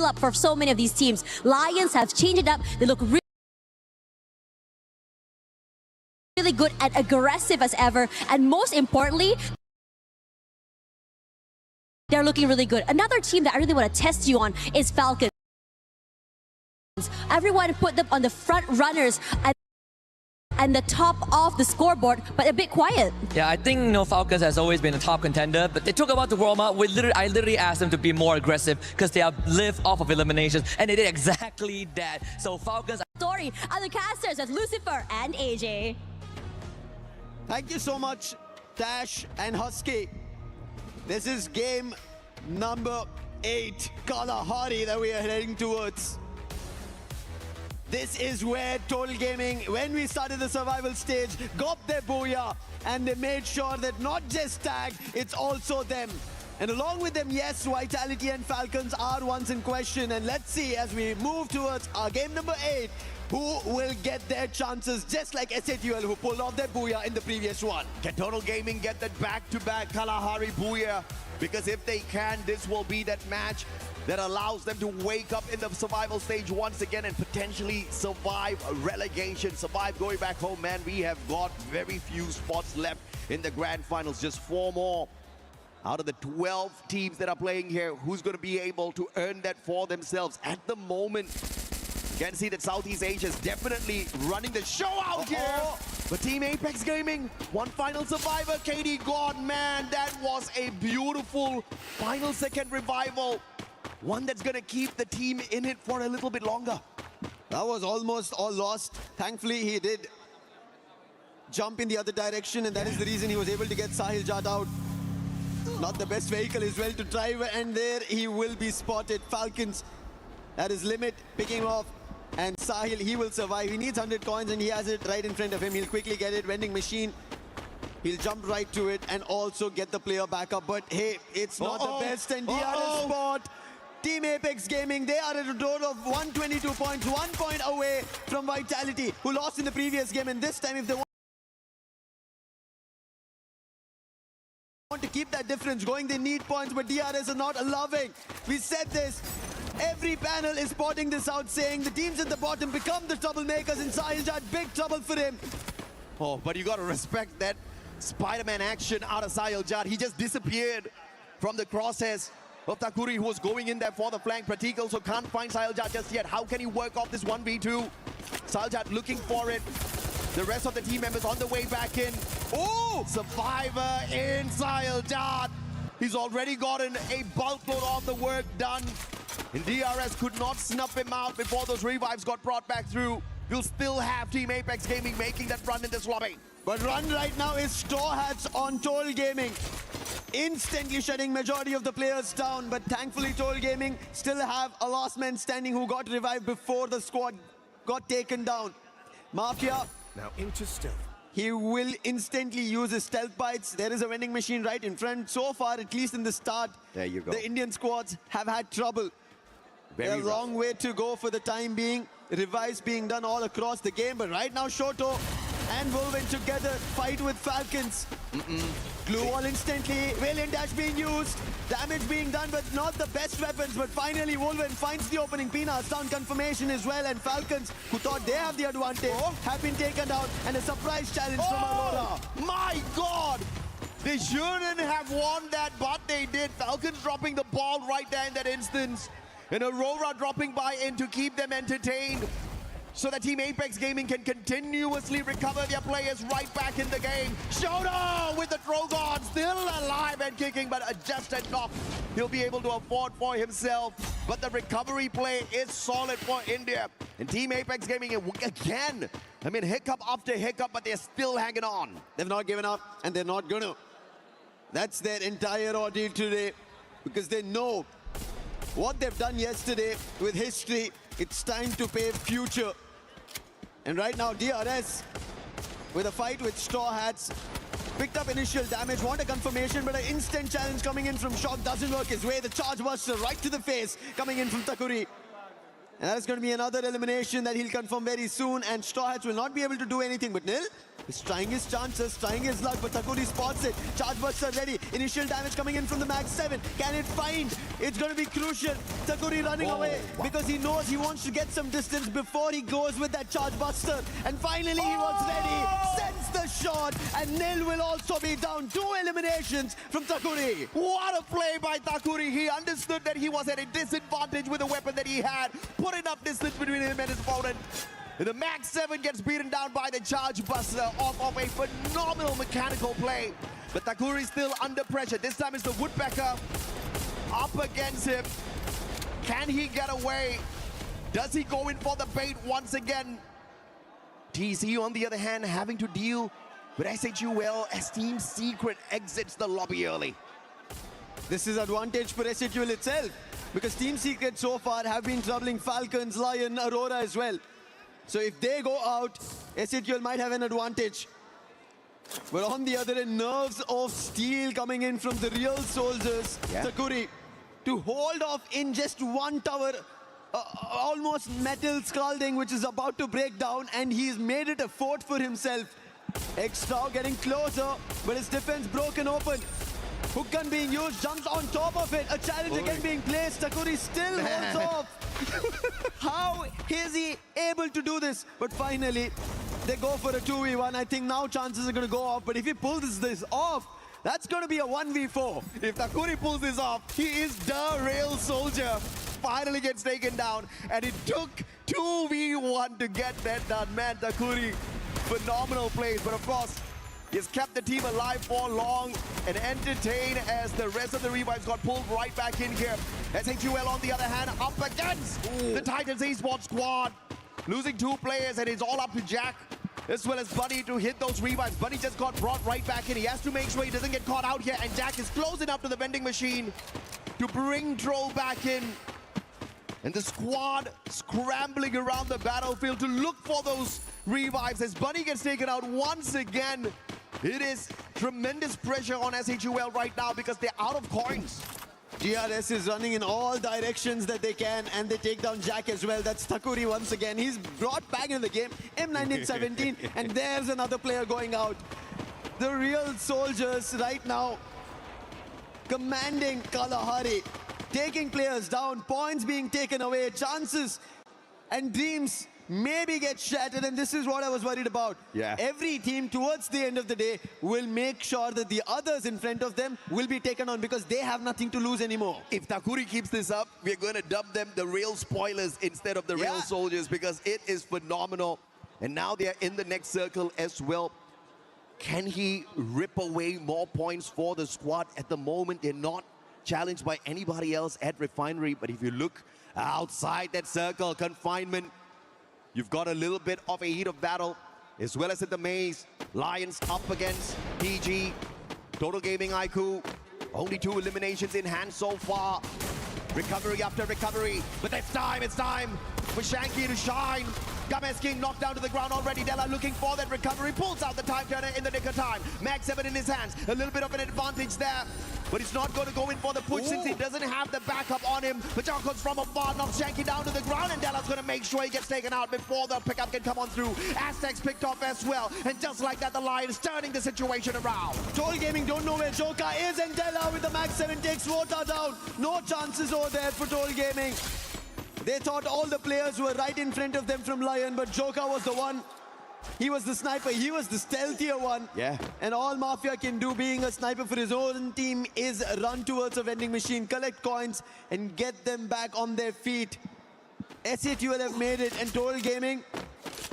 up for so many of these teams. Lions have changed it up. They look really good and aggressive as ever. And most importantly, they're looking really good. Another team that I really want to test you on is Falcons. Everyone put them on the front runners and the top of the scoreboard, but a bit quiet. Yeah, I think Falcons has always been a top contender, but they took about to warm up. I literally asked them to be more aggressive because they are live off of eliminations, and they did exactly that. So Falcons. Story, other casters as Lucifer and AJ. Thank you so much, Tash and Husky. This is game number 8, Kalahari, that we are heading towards. This is where Total Gaming, when we started the survival stage, got their booyah, and they made sure that not just Tag, it's also them. And along with them, yes, Vitality and Falcons are ones in question. And let's see, as we move towards our game number 8, who will get their chances, just like SATUL, who pulled off their booyah in the previous one. Can Total Gaming get that back-to-back Kalahari booyah? Because if they can, this will be that match that allows them to wake up in the survival stage once again and potentially survive a relegation, survive going back home. Man, we have got very few spots left in the grand finals, just 4 more. Out of the 12 teams that are playing here, who's going to be able to earn that for themselves? At the moment, you can see that Southeast Asia is definitely running the show out here. But Team Apex Gaming, one final survivor, KD God, man, that was a beautiful final second revival. One that's going to keep the team in it for a little bit longer. That was almost all lost. Thankfully, he did jump in the other direction, and that is the reason he was able to get Sahil Jat out. Not the best vehicle as well to drive, and there he will be spotted. Falcons at his limit, picking him off. And Sahil, he will survive. He needs 100 coins, and he has it right in front of him. He'll quickly get it. Vending machine. He'll jump right to it and also get the player back up. But hey, it's not the best, and DRS spot. Team Apex Gaming, they are at a total of 122 points, 1 point away from Vitality, who lost in the previous game. And this time, if they want to keep that difference going, they need points, but DRS are not allowing. We said this. Every panel is spotting this out, saying the teams at the bottom become the troublemakers, and Sahil Jat, big trouble for him. Oh, but you got to respect that Spider-Man action out of Sahil Jat. He just disappeared from the crosshairs of Takuri, who was going in there for the flank. Pratik also can't find Sahil Jat just yet. How can he work off this 1v2? Sahil Jat looking for it. The rest of the team members on the way back in. Oh! Survivor in Sahil Jat. He's already gotten a bulk load of the work done. And DRS could not snuff him out before those revives got brought back through. You'll still have Team Apex Gaming making that run in this lobby. But run right now is Straw Hats on Total Gaming. Instantly shutting majority of the players down, but thankfully Total Gaming still have a last man standing who got revived before the squad got taken down. Mafia now into stealth. He will instantly use his stealth bites. There is a vending machine right in front. So far, at least in the start, there you go. The Indian squads have had trouble. A long way to go for the time being. Revives being done all across the game, but right now Shoto and Wolven together fight with Falcons. Glue wall instantly, Valiant Dash being used, damage being done, but not the best weapons. But finally Wolven finds the opening. Pina down confirmation as well, and Falcons, who thought they have the advantage, have been taken out, and a surprise challenge from Aurora. My God! They shouldn't have won that, but they did. Falcons dropping the ball right there in that instance, and Aurora dropping by in to keep them entertained, so that Team Apex Gaming can continuously recover their players right back in the game. Shoto with the Drogon, still alive and kicking, but adjusted knock he'll be able to afford for himself. But the recovery play is solid for India. And Team Apex Gaming, again, I mean, hiccup after hiccup, but they're still hanging on. They've not given up, and they're not gonna. That's their entire ordeal today, because they know what they've done yesterday with history. It's time to pave future. And right now, DRS, with a fight with Straw Hats, picked up initial damage, want a confirmation, but an instant challenge coming in from Shock doesn't work his way. The charge buster right to the face, coming in from Takuri. And that is going to be another elimination that he'll confirm very soon. And Straw Hats will not be able to do anything. But Nil is trying his chances, trying his luck. But Thakuri spots it. Charge Buster ready. Initial damage coming in from the Mag 7. Can it find? It's going to be crucial. Thakuri running away because he knows he wants to get some distance before he goes with that Charge Buster. And finally he was ready. Sends the shot. And Nil will also be down. 2 eliminations from Thakuri. What a play by Thakuri. He understood that he was at a disadvantage with the weapon that he had. Put enough distance between him and his opponent. And the Max 7 gets beaten down by the Charge Buster off of a phenomenal mechanical play. But Thakuri is still under pressure. This time it's the Woodpecker up against him. Can he get away? Does he go in for the bait once again? TC, on the other hand, having to deal with SHUL as Team Secret exits the lobby early. This is advantage for SHUL itself because Team Secret so far have been troubling Falcons, Lion, Aurora as well. So if they go out, SHUL might have an advantage. But on the other end, nerves of steel coming in from the real soldiers. Yeah. Thakuri to hold off in just one tower. Almost metal scalding, which is about to break down, and he's made it a fort for himself. Extra getting closer, but his defense broken open. Hook gun being used, jumps on top of it. A challenge again being placed. Thakuri still holds off. How is he able to do this? But finally, they go for a 2v1. I think now chances are going to go off. But if he pulls this off, that's going to be a 1v4. If Thakuri pulls this off, he is the real soldier. Finally gets taken down, and it took 2v1 to get that done. Man, Thakuri, phenomenal plays, but of course, he's kept the team alive for long and entertained as the rest of the revives got pulled right back in here. SHUL, on the other hand, up against the Titans Esports squad. Losing 2 players, and it's all up to Jack as well as Bunny to hit those revives. Bunny just got brought right back in. He has to make sure he doesn't get caught out here, and Jack is close enough to the vending machine to bring Troll back in. And the squad scrambling around the battlefield to look for those revives as Bunny gets taken out once again. It is tremendous pressure on SHUL right now because they're out of coins. GRS is running in all directions that they can, and they take down Jack as well. That's Thakuri once again. He's brought back in the game. M1917, and there's another player going out. The real soldiers right now commanding Kalahari, taking players down, points being taken away, chances and dreams maybe get shattered, and this is what I was worried about. Yeah. Every team towards the end of the day will make sure that the others in front of them will be taken on because they have nothing to lose anymore. If Thakuri keeps this up, we're going to dub them the real spoilers instead of the real soldiers because it is phenomenal. And now they're in the next circle as well. Can he rip away more points for the squad? At the moment, they're not challenged by anybody else at Refinery, but if you look outside that circle, confinement, you've got a little bit of a heat of battle, as well as at the maze. Lions up against PG. Total Gaming IQ, only 2 eliminations in hand so far. Recovery after recovery, but it's time for Shanky to shine. Games King knocked down to the ground already. Della looking for that recovery, pulls out the time turner in the nick of time. Mag 7 in his hands, a little bit of an advantage there. But he's not going to go in for the push since he doesn't have the backup on him. Pajarko's from afar, knocks Shanky down to the ground, and Della's going to make sure he gets taken out before the pickup can come on through. Aztecs picked off as well, and just like that, the Lions turning the situation around. Toll Gaming don't know where Joka is, and Della with the Max 7 takes Rota down. No chances over there for Toll Gaming. They thought all the players were right in front of them from Lion, but Joka was the one. He was the sniper. He was the stealthier one. Yeah. And all Mafia can do being a sniper for his own team is run towards a vending machine, collect coins, and get them back on their feet. SATUL have made it, and Total Gaming,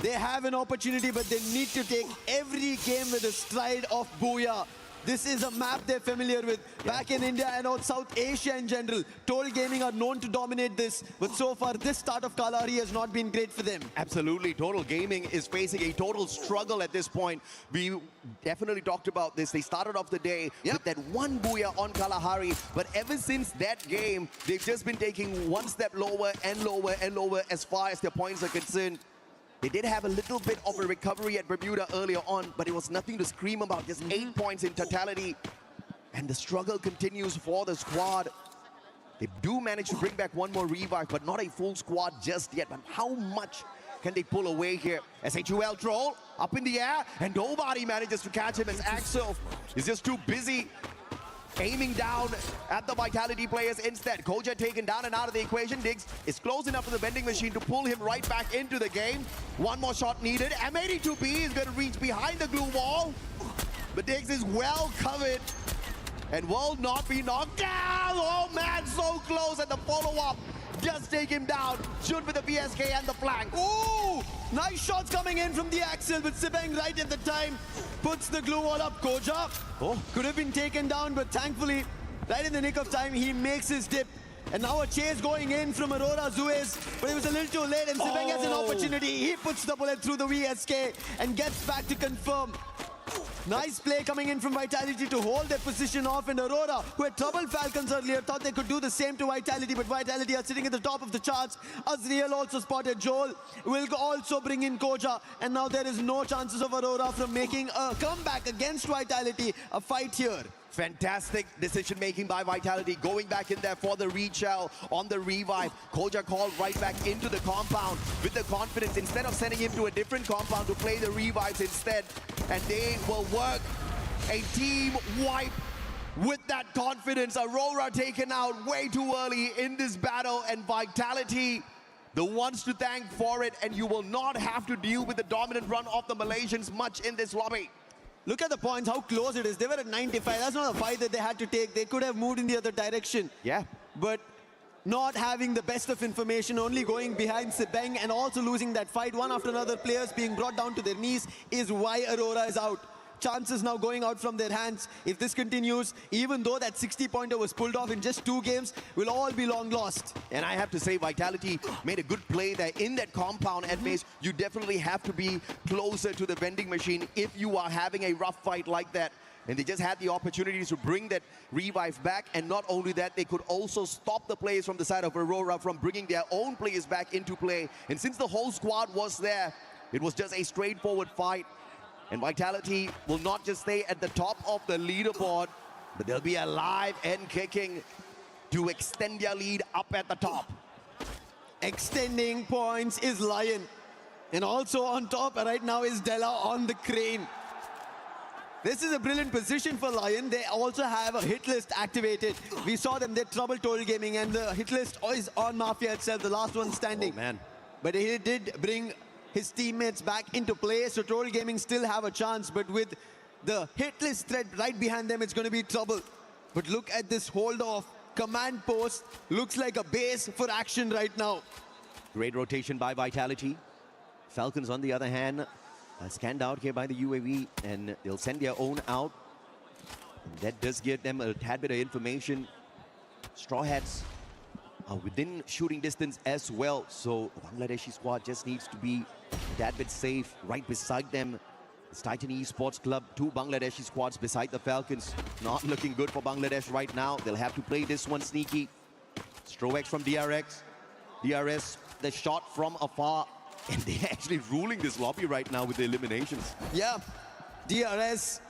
they have an opportunity, but they need to take every game with a stride of Booyah. This is a map they're familiar with. Back in India and out South Asia in general, Total Gaming are known to dominate this, but so far this start of Kalahari has not been great for them. Absolutely, Total Gaming is facing a total struggle at this point. We definitely talked about this. They started off the day with that one booyah on Kalahari, but ever since that game, they've just been taking one step lower and lower and lower as far as their points are concerned. They did have a little bit of a recovery at Bermuda earlier on, but it was nothing to scream about, just 8 points in totality. And the struggle continues for the squad. They do manage to bring back one more revive, but not a full squad just yet. But how much can they pull away here? SHUL troll up in the air, and nobody manages to catch him as Axel is just too busy aiming down at the Vitality players instead. Koja taken down and out of the equation. Diggs is close enough to the vending machine to pull him right back into the game. One more shot needed. M82B is going to reach behind the glue wall, but Diggs is well covered and will not be knocked down. Oh man, so close, and the follow-up does take him down. Shoot with the BSK and the flank. Ooh! Nice shots coming in from the Axel, but Sibeng right at the time puts the glue wall up. Koja could have been taken down, but thankfully, right in the nick of time, he makes his dip. And now a chase going in from Aurora Zuez, but it was a little too late, and Sibeng has an opportunity. He puts the bullet through the VSK and gets back to confirm. Nice play coming in from Vitality to hold their position off, and Aurora, who had troubled Falcons earlier, thought they could do the same to Vitality, but Vitality are sitting at the top of the charts. Azriel also spotted Joel, will also bring in Koja, and now there is no chances of Aurora from making a comeback against Vitality. A fight here. Fantastic decision-making by Vitality, going back in there for the reshell on the revive. Koja called right back into the compound with the confidence, instead of sending him to a different compound to play the revives instead. And they will work a team wipe with that confidence. Aurora taken out way too early in this battle, and Vitality the ones to thank for it, and you will not have to deal with the dominant run of the Malaysians much in this lobby. Look at the points, how close it is. They were at 95. That's not a fight that they had to take. They could have moved in the other direction. Yeah. But not having the best of information, only going behind Sibeng and also losing that fight, one after another, players being brought down to their knees, is why Aurora is out. Chances now going out from their hands. If this continues, even though that 60-pointer was pulled off in just 2 games, will all be long lost. And I have to say, Vitality made a good play there in that compound at base. You definitely have to be closer to the vending machine if you are having a rough fight like that. And they just had the opportunity to bring that revive back. And not only that, they could also stop the players from the side of Aurora from bringing their own players back into play. And since the whole squad was there, it was just a straightforward fight. And Vitality will not just stay at the top of the leaderboard, but they'll be alive and kicking to extend their lead up at the top. Extending points is Lion. And also on top right now is Della on the crane. This is a brilliant position for Lion. They also have a hit list activated. We saw them, they troubled Total Gaming, and the hit list is on Mafia itself, the last one standing. Oh, man. But he did bring his teammates back into play, so Total Gaming still have a chance, but with the hit list threat right behind them, it's going to be trouble. But look at this hold off. Command post looks like a base for action right now. Great rotation by Vitality. Falcons, on the other hand, are scanned out here by the UAV, and they'll send their own out. And that does give them a tad bit of information. Straw Hats are within shooting distance as well, so Bangladeshi squad just needs to be that bit safe. Right beside them, it's Titan Esports Club, 2 Bangladeshi squads beside the Falcons. Not looking good for Bangladesh right now. They'll have to play this one sneaky. Strovex from DRX. DRS, the shot from afar. And they're actually ruling this lobby right now with the eliminations. Yeah, DRS,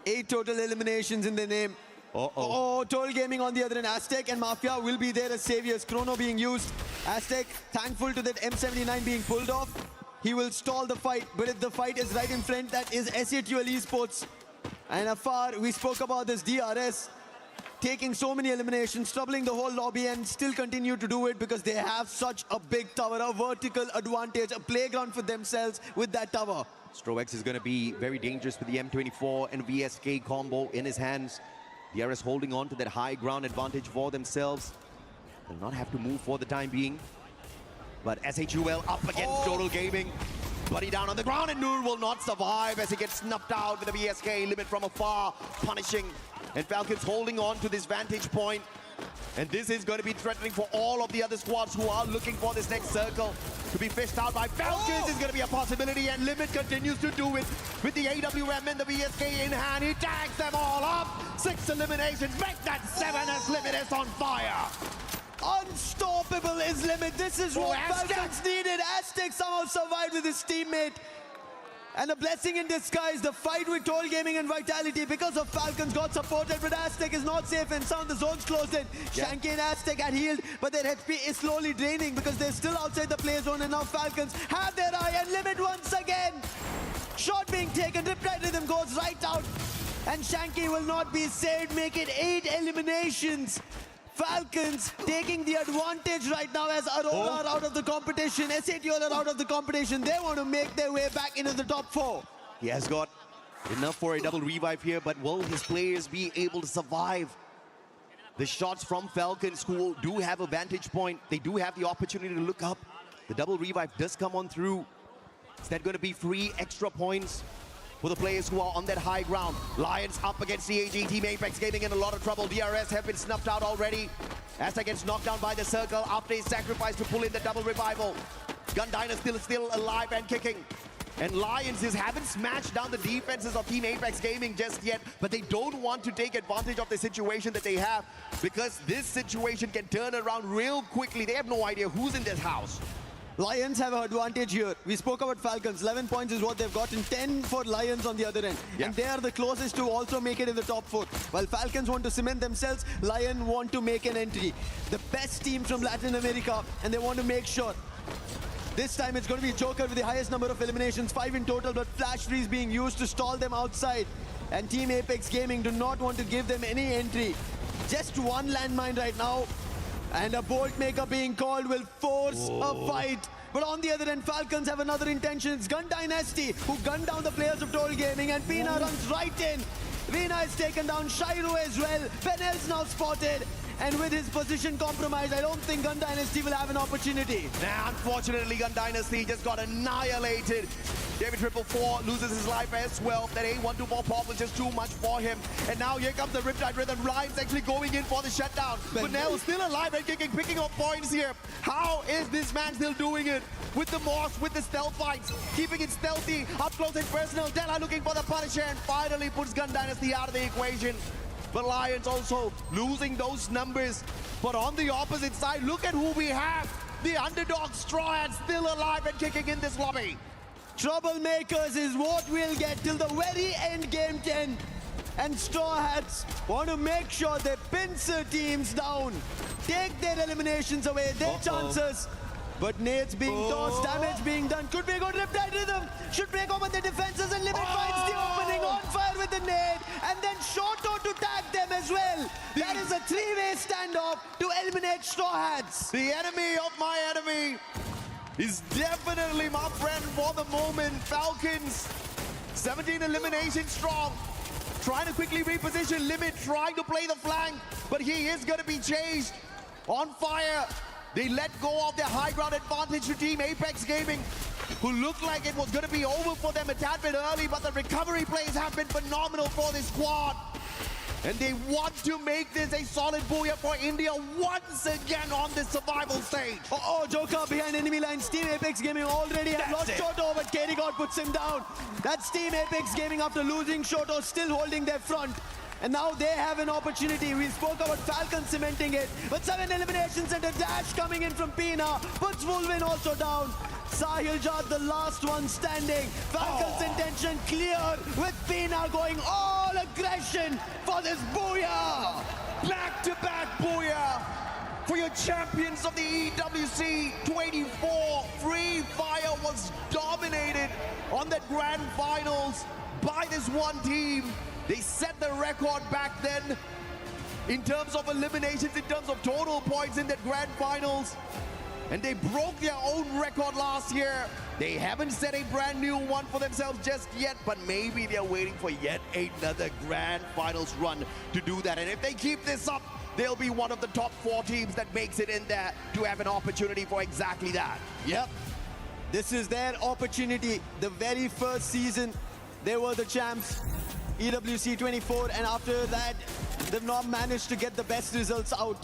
8 total eliminations in the name. Oh, Total Gaming on the other end. Aztec and Mafia will be there as saviors. Chrono being used. Aztec, thankful to that M79 being pulled off. He will stall the fight, but if the fight is right in front, that is SHUL Esports. And afar, we spoke about this DRS, taking so many eliminations, troubling the whole lobby, and still continue to do it because they have such a big tower, a vertical advantage, a playground for themselves with that tower. Strovex is going to be very dangerous with the M24 and VSK combo in his hands. DRS holding on to that high ground advantage for themselves. They'll not have to move for the time being. But SHUL up against Total Gaming. Buddy down on the ground, and Noor will not survive as he gets snuffed out with the VSK limit from afar, punishing. And Falcons holding on to this vantage point. And this is going to be threatening for all of the other squads who are looking for this next circle to be fished out by Falcons. Is going to be a possibility, and Limit continues to do it with the AWM and the VSK in hand. He tags them all up. 6 eliminations, make that 7 as Limit is on fire. Unstoppable is Limit. This is what Aztec Falcons needed. Aztec somehow survived with his teammate. And a blessing in disguise, the fight with Toll Gaming and Vitality because of Falcons got supported, but Aztec is not safe and sound. The zone's closed in. Shanky and Aztec had healed, but their HP is slowly draining because they're still outside the play zone, and now Falcons have their eye and limit once again. Shot being taken, Riptide Rhythm goes right out, and Shanky will not be saved, make it 8 eliminations. Falcons taking the advantage right now as Aurora are out of the competition, SATL are out of the competition. They want to make their way back into the top 4. He has got enough for a double revive here, but will his players be able to survive the shots from Falcons, who do have a vantage point? They do have the opportunity to look up. The double revive does come on through. Is that going to be free extra points for the players who are on that high ground? Lions up against CAG. Team Apex Gaming in a lot of trouble. DRS have been snuffed out already. Aztec gets knocked down by the circle after his sacrifice to pull in the double revival. Gun Dynasty still alive and kicking. And Lions haven't smashed down the defenses of Team Apex Gaming just yet, but they don't want to take advantage of the situation that they have, because this situation can turn around real quickly. They have no idea who's in this house. Lions have an advantage here. We spoke about Falcons. 11 points is what they've gotten, 10 for Lions on the other end. Yeah. And they are the closest to also make it in the top 4. While Falcons want to cement themselves, Lions want to make an entry. The best team from Latin America, and they want to make sure. This time it's going to be Joker with the highest number of eliminations, 5 in total, but Flash Freeze being used to stall them outside. And Team Apex Gaming do not want to give them any entry. Just one landmine right now. And a bolt maker being called will force a fight. But on the other end, Falcons have another intention. It's Gun Dynasty who gunned down the players of Toll Gaming, and Pina runs right in. Vina is taken down, Shiro as well. Benel's now spotted. And with his position compromised, I don't think Gun Dynasty will have an opportunity. Now, unfortunately, Gun Dynasty just got annihilated. David 444 loses his life as well. That A124 pop was just too much for him. And now here comes the Riptide Rhythm. Ryan's actually going in for the shutdown. But Nell still alive and kicking, picking up points here. How is this man still doing it? With the Moss, with the stealth fights, keeping it stealthy, up close and personal. Della looking for the Punisher and finally puts Gun Dynasty out of the equation. But Lions also losing those numbers. But on the opposite side, look at who we have. The underdog Straw Hats still alive and kicking in this lobby. Troublemakers is what we'll get till the very end game 10. And Straw Hats want to make sure they pinch their teams down. Take their eliminations away, their chances. But nades being tossed, damage being done. Could be a good Riptide Rhythm. Should break open the defenses, and Limit finds the opening, on fire with the nade. And then Shoto to tag them as well. That is a 3-way standoff to eliminate Straw Hats. The enemy of my enemy is definitely my friend for the moment. Falcons, 17 eliminations strong. Trying to quickly reposition Limit, trying to play the flank, but he is going to be chased. On fire. They let go of their high ground advantage to Team Apex Gaming, who looked like it was going to be over for them a tad bit early, but the recovery plays have been phenomenal for this squad. And they want to make this a solid booyah for India once again on this survival stage. Joker behind enemy lines. Team Apex Gaming already had lost Shoto, but KD God puts him down. That's Team Apex Gaming after losing Shoto, still holding their front. And now they have an opportunity. We spoke about Falcon cementing it, but 7 eliminations and a dash coming in from Pina puts Wolvin also down. Sahil Jad, the last one standing. Falcon's intention clear, with Pina going all aggression for this booyah. Back-to-back booyah for your champions of the EWC 24. Free Fire was dominated on that grand finals by this one team. They set the record back then in terms of eliminations, in terms of total points in that grand finals. And they broke their own record last year. They haven't set a brand new one for themselves just yet, but maybe they're waiting for yet another grand finals run to do that. And if they keep this up, they'll be one of the top 4 teams that makes it in there to have an opportunity for exactly that. Yep. This is their opportunity. The very first season, they were the champs. EWC 24, and after that, they've not managed to get the best results out.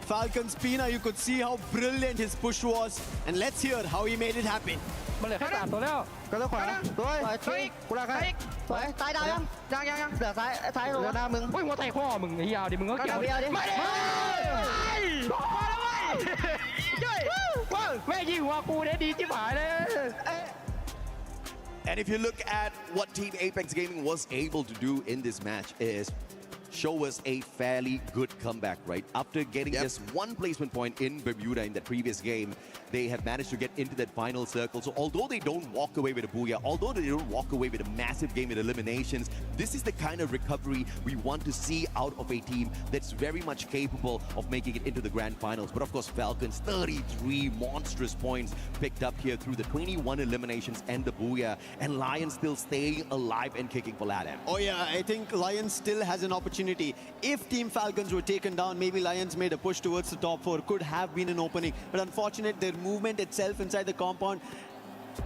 Falcons Pina, you could see how brilliant his push was, and let's hear how he made it happen. มันเหลือแค่3ตัวแล้วก็ต้องขวาด้วยกูรักให้ซ้ายดาวยังเหลือซ้ายหัวหน้ามึงอุ้ยหัวไต่ข้อมึงไอ้ยาวดิมึงก็เกี่ยวดิมาดิมาแล้วเว้ยช่วยแม่ยิงหัวกูเนี่ยดีจิ๋วหายเลย And if you look at what Team Apex Gaming was able to do in this match is show us a fairly good comeback, right? After getting just one placement point in Bermuda in that previous game, they have managed to get into that final circle. So although they don't walk away with a booyah, although they don't walk away with a massive game with eliminations, this is the kind of recovery we want to see out of a team that's very much capable of making it into the grand finals. But of course, Falcons, 33 monstrous points picked up here through the 21 eliminations and the booyah, and Lions still staying alive and kicking for LATAM. Oh yeah, I think Lions still has an opportunity. If Team Falcons were taken down, maybe Lions made a push towards the top 4. Could have been an opening. But unfortunate, their movement itself inside the compound,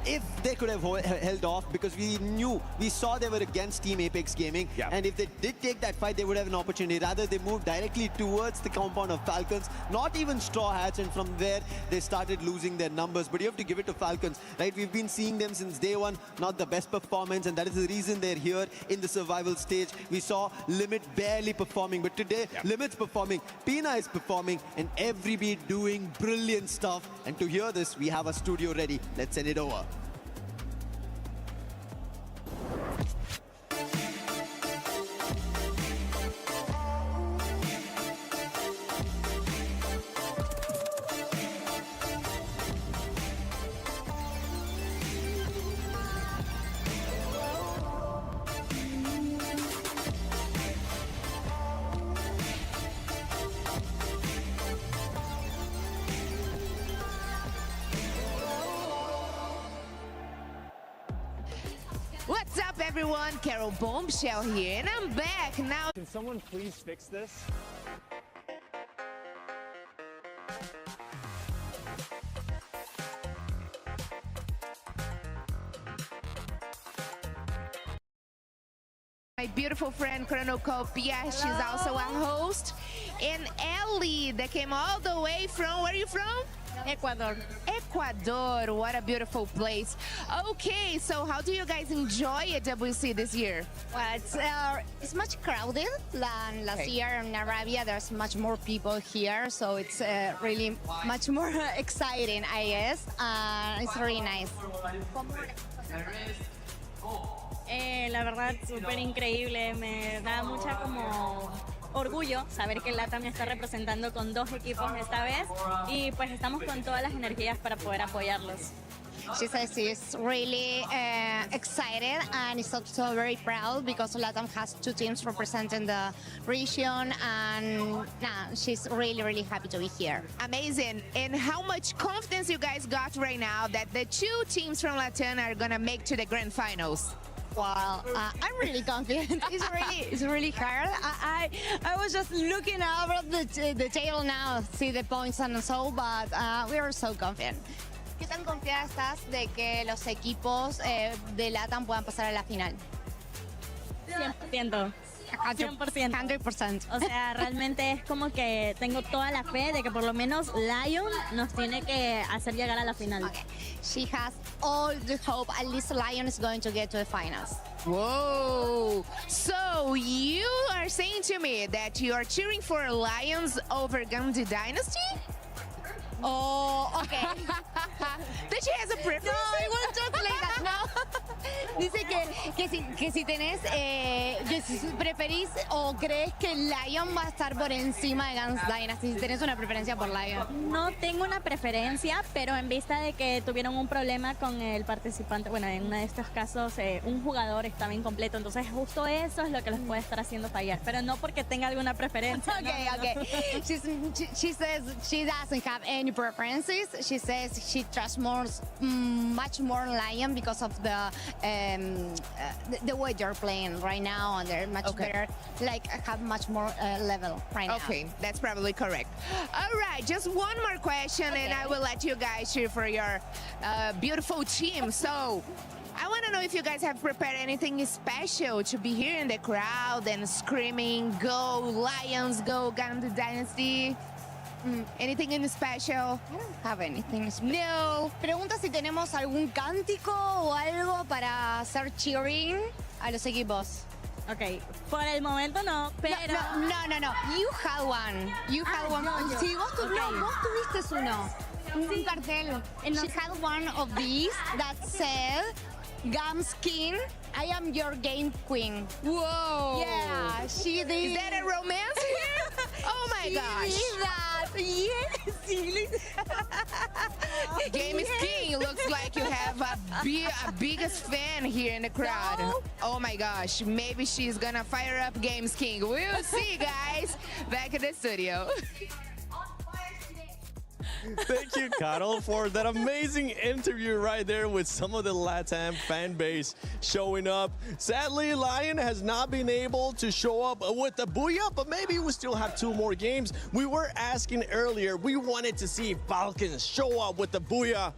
if they could have held off, because we saw they were against Team Apex Gaming, and if they did take that fight, they would have an opportunity. Rather, they moved directly towards the compound of Falcons, not even Straw Hats, and from there, they started losing their numbers. But you have to give it to Falcons, right? We've been seeing them since day one, not the best performance, and that is the reason they're here in the survival stage. We saw Limit barely performing, but today, Limit's performing, Pina is performing, and everybody doing brilliant stuff. And to hear this, we have a studio ready. Let's send it over. What's up, everyone? Carol Bombshell here, and I'm back now. Can someone please fix this? My beautiful friend Chronocopia, she's also a host, and Ellie that came all the way from, where are you from? Ecuador. Ecuador, what a beautiful place. Okay, so how do you guys enjoy WC this year? Well, it's much crowded than last year in Arabia. There's much more people here, so it's really much more exciting, I guess. It's really nice. La verdad, súper increíble. Me da mucha como orgullo saber que LATAM me está representando con 2 equipos esta vez y pues estamos con todas las energías para poder apoyarlos. She says she's really excited and is also very proud because LATAM has 2 teams representing the region, and she's really, really happy to be here. Amazing. And how much confidence you guys got right now that the 2 teams from LATAM are gonna make to the grand finals? Well, I'm really confident. It's really hard. I was just looking over the table now, see the points and so, but we are so confident. ¿Qué tan confiada estás de que los equipos de LATAM puedan pasar a la final? 100%. 100%. O sea, realmente es como que tengo toda la fe de que por lo menos Lion nos tiene que hacer llegar a la final. Okay. She has all the hope at least Lion is going to get to the finals. Whoa! So you are saying to me that you are cheering for Lions over Gandhi Dynasty? Oh, okay. That she has a preference? No, I won't translate that. No. Dice que si tenés, que si preferís o crees que Lion va a estar por encima de Guns Dynasty, si tenés una preferencia por Lion. No tengo una preferencia, pero en vista de que tuvieron un problema con el participante, bueno, en uno de estos casos un jugador estaba incompleto, entonces justo eso es lo que les puede estar haciendo fallar, pero no porque tenga alguna preferencia. Okay, no. okay. She says she doesn't have any preferences. She says she trusts much more Lion because of the way they're playing right now, and they're much better, like have much more level right now. Okay, that's probably correct. All right, just one more question, and I will let you guys cheer for your beautiful team. So, I want to know if you guys have prepared anything special to be here in the crowd and screaming, "Go Lions, go Gandhi Dynasty." Anything in special? I don't have anything special. No. Pregunta si tenemos algún cántico o algo para hacer cheering a los equipos. Ok, por el momento no, pero... No. You had one. You had one. Yo. Sí, vos tuviste uno. Un cartel. She had one of these that said Gam's king. I am your game queen. Whoa. Yeah, she did. Is that a romance here? Oh my gosh. That. Yes. Game is king. Looks like you have a biggest fan here in the crowd. No. Oh my gosh. Maybe she's gonna fire up Games King. We'll see, guys. Back in the studio. Thank you, Carol, for that amazing interview right there with some of the LATAM fan base showing up. Sadly, Lion has not been able to show up with the Booyah, but maybe we still have 2 more games. We were asking earlier, we wanted to see Falcons show up with the Booyah.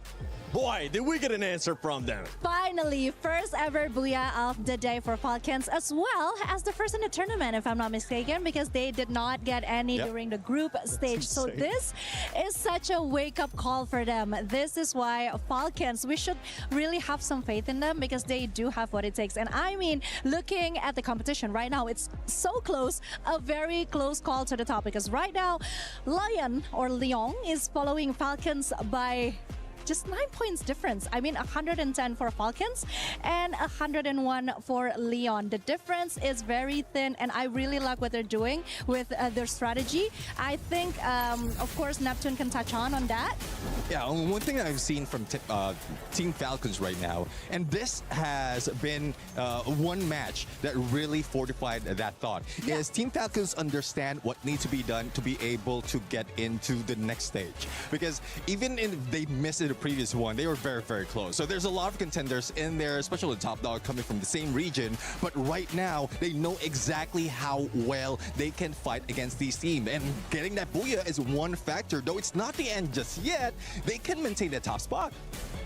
Boy, did we get an answer from them. Finally, first ever Booyah of the day for Falcons, as well as the first in the tournament, if I'm not mistaken, because they did not get any during the group stage. So this is such a wake-up call for them. This is why Falcons, we should really have some faith in them, because they do have what it takes. And I mean, looking at the competition right now, it's so close, a very close call to the top, because right now, Lion is following Falcons by just 9 points difference. I mean, 110 for Falcons and 101 for Leon. The difference is very thin, and I really like what they're doing with their strategy. I think, of course, Neptune can touch on that. Yeah, one thing I've seen from Team Falcons right now, and this has been one match that really fortified that thought, is Team Falcons understand what needs to be done to be able to get into the next stage. Because even if they missed it the previous one, they were very, very close. So there's a lot of contenders in there, especially the top dog coming from the same region. But right now, they know exactly how well they can fight against these teams. And getting that Booyah is one factor. Though it's not the end just yet, they can maintain that top spot.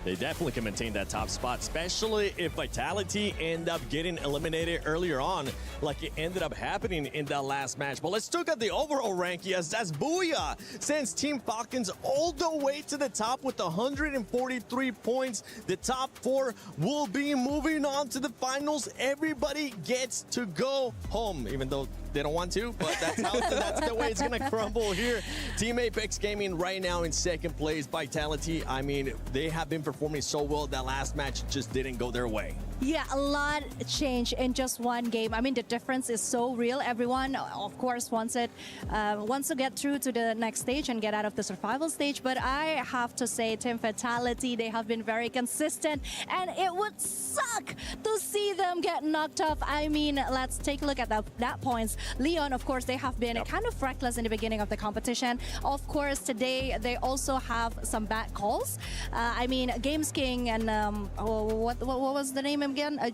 They definitely can maintain that top spot, especially if Vitality end up getting eliminated earlier on, like it ended up happening in that last match. But let's look at the overall ranking, as that's Booyah sends Team Falcons all the way to the top with 143 points. The top 4 will be moving on to the finals. Everybody gets to go home, even though they don't want to, but that's the way it's gonna crumble here. Team Apex Gaming right now in second place. Vitality, I mean, they have been performing so well. That last match just didn't go their way. Yeah, a lot changed in just one game. I mean, the difference is so real. Everyone, of course, wants to get through to the next stage and get out of the survival stage. But I have to say, Team Vitality, they have been very consistent, and it would suck to see them get knocked off. I mean, let's take a look at that points. Leon, of course, they have been kind of reckless in the beginning of the competition. Of course, today they also have some bad calls. I mean, Games King and what was the name again? Yokos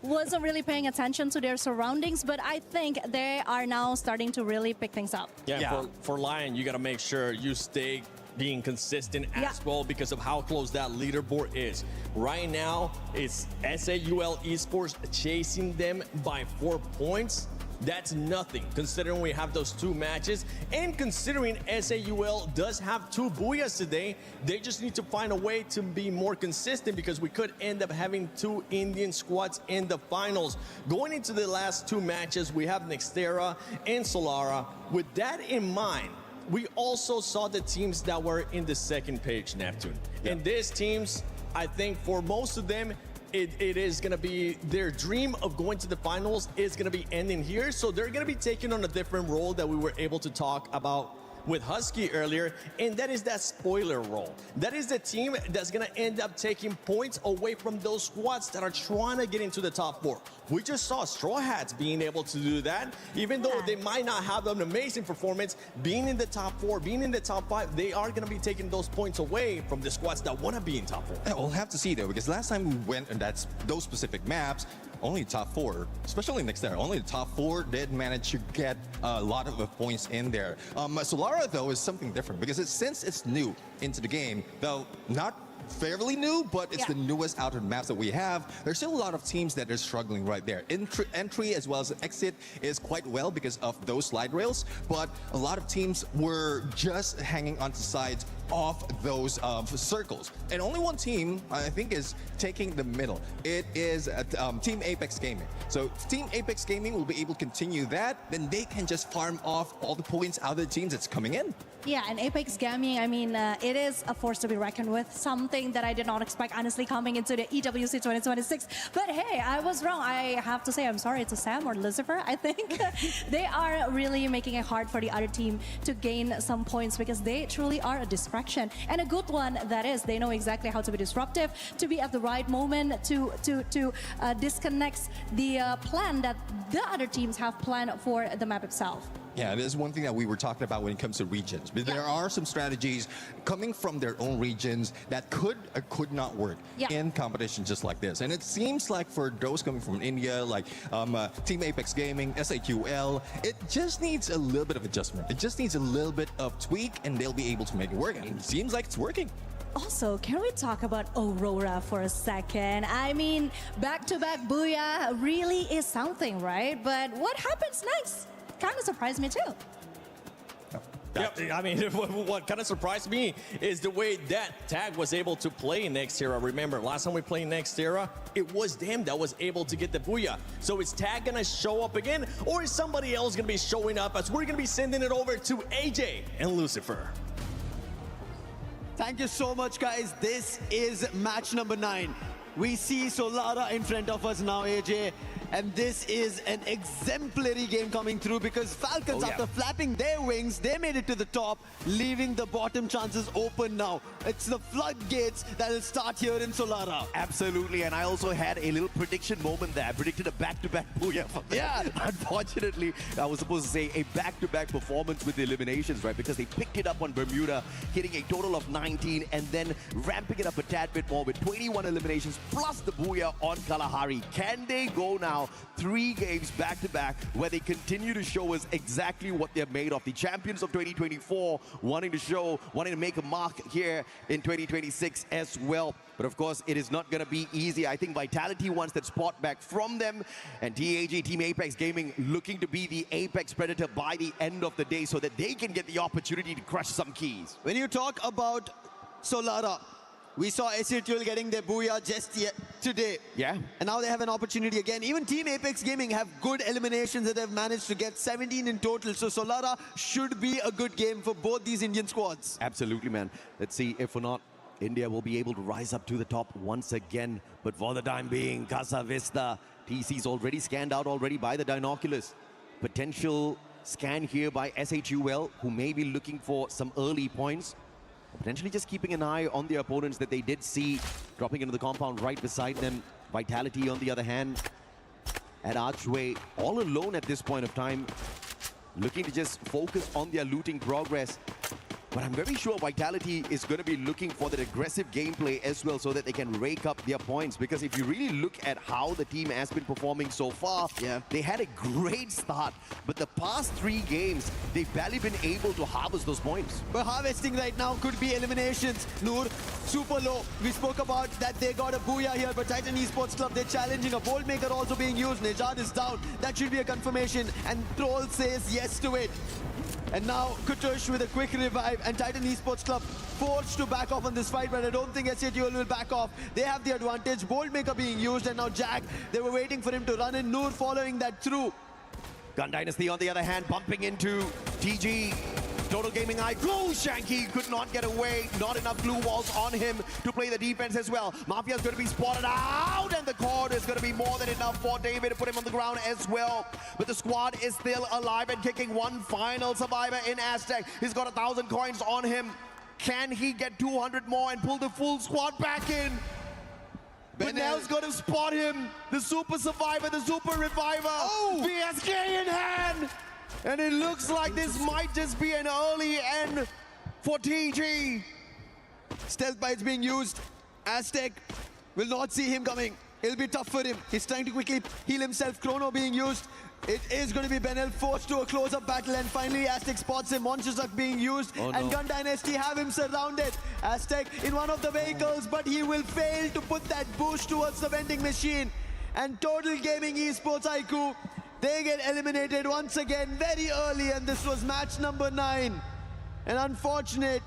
wasn't really paying attention to their surroundings, but I think they are now starting to really pick things up. Yeah. For Lion, you got to make sure you stay being consistent as well, because of how close that leaderboard is. Right now, it's SAUL Esports chasing them by 4 points. That's nothing, considering we have those 2 matches, and considering SAUL does have 2 Booyahs today. They just need to find a way to be more consistent, because we could end up having 2 Indian squads in the finals. Going into the last 2 matches, we have Nextera and Solara. With that in mind, we also saw the teams that were in the second page, Neptune. And these teams, I think for most of them, it is going to be their dream of going to the finals is going to be ending here. So they're going to be taking on a different role that we were able to talk about with Husky earlier, and that is that spoiler role. That is the team that's going to end up taking points away from those squads that are trying to get into the top 4. We just saw Straw Hats being able to do that. Even though they might not have an amazing performance, being in the top 4, being in the top 5, they are going to be taking those points away from the squads that want to be in top 4. Yeah, we'll have to see, though, because last time we went on those specific maps, only the top 4, especially next there, only the top 4 did manage to get a lot of points in there. Solara, though, is something different, because since it's new into the game, though not fairly new, but it's the newest out of the maps that we have. There's still a lot of teams that are struggling right there. Entry as well as exit is quite well because of those slide rails, but a lot of teams were just hanging onto sides of those circles. And only one team, I think, is taking the middle. It is Team Apex Gaming. So if Team Apex Gaming will be able to continue that, then they can just farm off all the points out of the teams that's coming in. Yeah, and Apex Gaming, I mean, it is a force to be reckoned with. Something that I did not expect, honestly, coming into the EWC 2026. But hey, I was wrong. I have to say, I'm sorry to Sam or Lucifer, I think. They are really making it hard for the other team to gain some points because they truly are a distraction. And a good one, that is, they know exactly how to be disruptive, to be at the right moment, to disconnect the plan that the other teams have planned for the map itself. Yeah, there's one thing that we were talking about when it comes to regions. But there are some strategies coming from their own regions that could or could not work in competition just like this. And it seems like for those coming from India, like Team Apex Gaming, SAQL, it just needs a little bit of adjustment. It just needs a little bit of tweak and they'll be able to make it work. And it seems like it's working. Also, can we talk about Aurora for a second? I mean, back-to-back Booyah really is something, right? But what happens next? Kind of surprised me too. Yep. I mean, what kind of surprised me is the way that Tag was able to play Next Era. Remember, last time we played Next Era, it was them that was able to get the Booyah. So is Tag going to show up again, or is somebody else going to be showing up as we're going to be sending it over to AJ and Lucifer? Thank you so much, guys. This is match number 9. We see Solara in front of us now, AJ. And this is an exemplary game coming through because Falcons, after flapping their wings, they made it to the top, leaving the bottom chances open now. It's the floodgates that will start here in Solara. Absolutely, and I also had a little prediction moment there. I predicted a back-to-back Booyah for them. Yeah. Unfortunately, I was supposed to say a back-to-back performance with the eliminations, right? Because they picked it up on Bermuda, hitting a total of 19, and then ramping it up a tad bit more with 21 eliminations, plus the Booyah on Kalahari. Can they go now 3 games back-to-back where they continue to show us exactly what they're made of? The champions of 2024 wanting to make a mark here in 2026 as well. But of course, it is not going to be easy. I think Vitality wants that spot back from them. And TAG, Team Apex Gaming, looking to be the Apex Predator by the end of the day so that they can get the opportunity to crush some keys. When you talk about Solara, we saw SATL getting their Booyah just today. Yeah. And now they have an opportunity again. Even Team Apex Gaming have good eliminations that they've managed to get 17 in total. So Solara should be a good game for both these Indian squads. Absolutely, man. Let's see if or not India will be able to rise up to the top once again. But for the time being, Casa Vista, TC's already scanned out already by the Dinoculus. Potential scan here by SHUL, who may be looking for some early points. Potentially just keeping an eye on the opponents that they did see dropping into the compound right beside them. Vitality, on the other hand, at Archway, all alone at this point of time, looking to just focus on their looting progress. But I'm very sure Vitality is going to be looking for that aggressive gameplay as well so that they can rake up their points. Because if you really look at how the team has been performing so far, they had a great start. But the past 3 games, they've barely been able to harvest those points. But harvesting right now could be eliminations. Noor, super low. We spoke about that they got a Booyah here, but Titan Esports Club, they're challenging. A Bolt Maker also being used. Nejad is down. That should be a confirmation. And Troll says yes to it. And now Kutush with a quick revive, and Titan Esports Club forced to back off on this fight, but I don't think SATL will back off. They have the advantage. Bolt Maker being used, and now Jack, they were waiting for him to run in. Noor following that through. Gun Dynasty, on the other hand, bumping into TG. Total Gaming Eye, Glue Shanky could not get away. Not enough glue walls on him to play the defense as well. Mafia's going to be spotted out, and the cord is going to be more than enough for David to put him on the ground as well. But the squad is still alive and kicking. One final survivor in Aztec. He's got 1,000 coins on him. Can he get 200 more and pull the full squad back in? Benel's going to spot him. The super survivor, the super reviver. Oh! VSK in hand. And it looks like this might just be an early end for TG. Stealth bites being used. Aztec will not see him coming. It'll be tough for him. He's trying to quickly heal himself. Chrono being used. It is going to be Benel forced to a close-up battle, and finally Aztec spots him. Monster Truck being used, and Gun Dynasty have him surrounded. Aztec in one of the vehicles, but he will fail to put that boost towards the vending machine. And Total Gaming Esports IQ, they get eliminated once again very early, and this was match number 9. And unfortunate,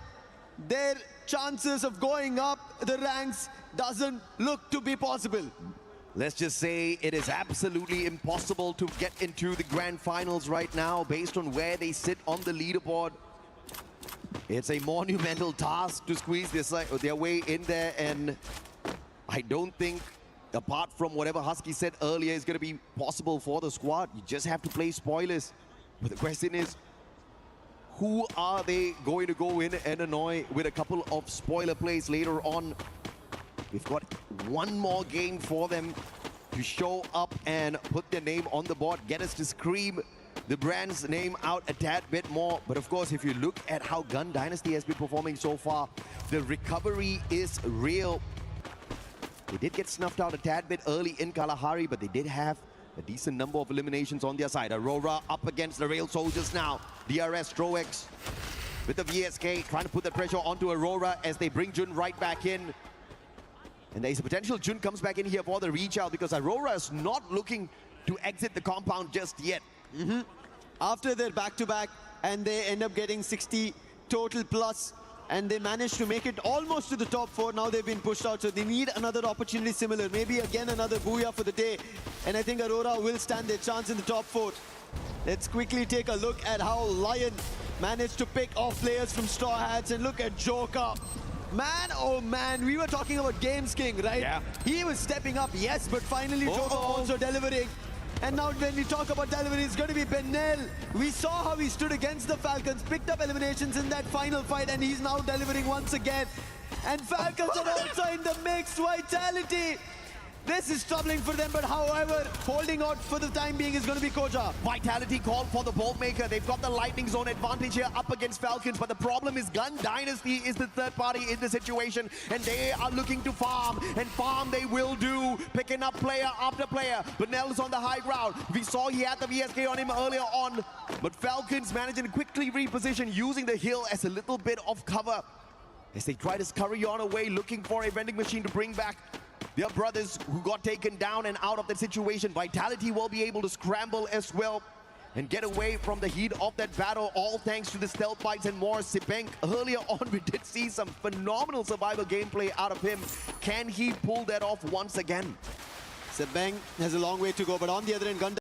their chances of going up the ranks doesn't look to be possible. Let's just say it is absolutely impossible to get into the grand finals right now based on where they sit on the leaderboard. It's a monumental task to squeeze their way in there, and I don't think, apart from whatever Husky said earlier, is going to be possible for the squad. You just have to play spoilers. But the question is, who are they going to go in and annoy with a couple of spoiler plays later on? We've got one more game for them to show up and put their name on the board, get us to scream the brand's name out a tad bit more. But of course, if you look at how Gun Dynasty has been performing so far, the recovery is real. They did get snuffed out a tad bit early in Kalahari, but they did have a decent number of eliminations on their side. Aurora up against the Rail Soldiers now. DRS, Stroex with the VSK trying to put the pressure onto Aurora as they bring Jun right back in. And there's a potential Jun comes back in here for the reach out because Aurora is not looking to exit the compound just yet. After their back-to-back, and they end up getting 60 total plus, and they managed to make it almost to the top 4. Now they've been pushed out, so they need another opportunity similar. Maybe again another booyah for the day. And I think Aurora will stand their chance in the top 4. Let's quickly take a look at how Lion managed to pick off players from Straw Hats, and look at Joker. Man, oh man, we were talking about Games King, right? Yeah. He was stepping up, yes, but finally Joker also delivering. And now when we talk about delivery, it's going to be Benel. We saw how he stood against the Falcons, picked up eliminations in that final fight, and he's now delivering once again. And Falcons are also in the mix. Vitality. This is troubling for them, but however, holding out for the time being is going to be Koja. Vitality called for the Bolt Maker. They've got the Lightning Zone advantage here up against Falcons, but the problem is Gun Dynasty is the third party in the situation, and they are looking to farm, and farm they will do, picking up player after player. But Nell's on the high ground. We saw he had the VSK on him earlier on, but Falcons managing to quickly reposition, using the hill as a little bit of cover as they try to scurry on away, looking for a vending machine to bring back their brothers who got taken down and out of that situation. Vitality will be able to scramble as well and get away from the heat of that battle, all thanks to the stealth fights and more. Sipenk, earlier on we did see some phenomenal survival gameplay out of him. Can he pull that off once again? Sipenk has a long way to go, but on the other end, Gun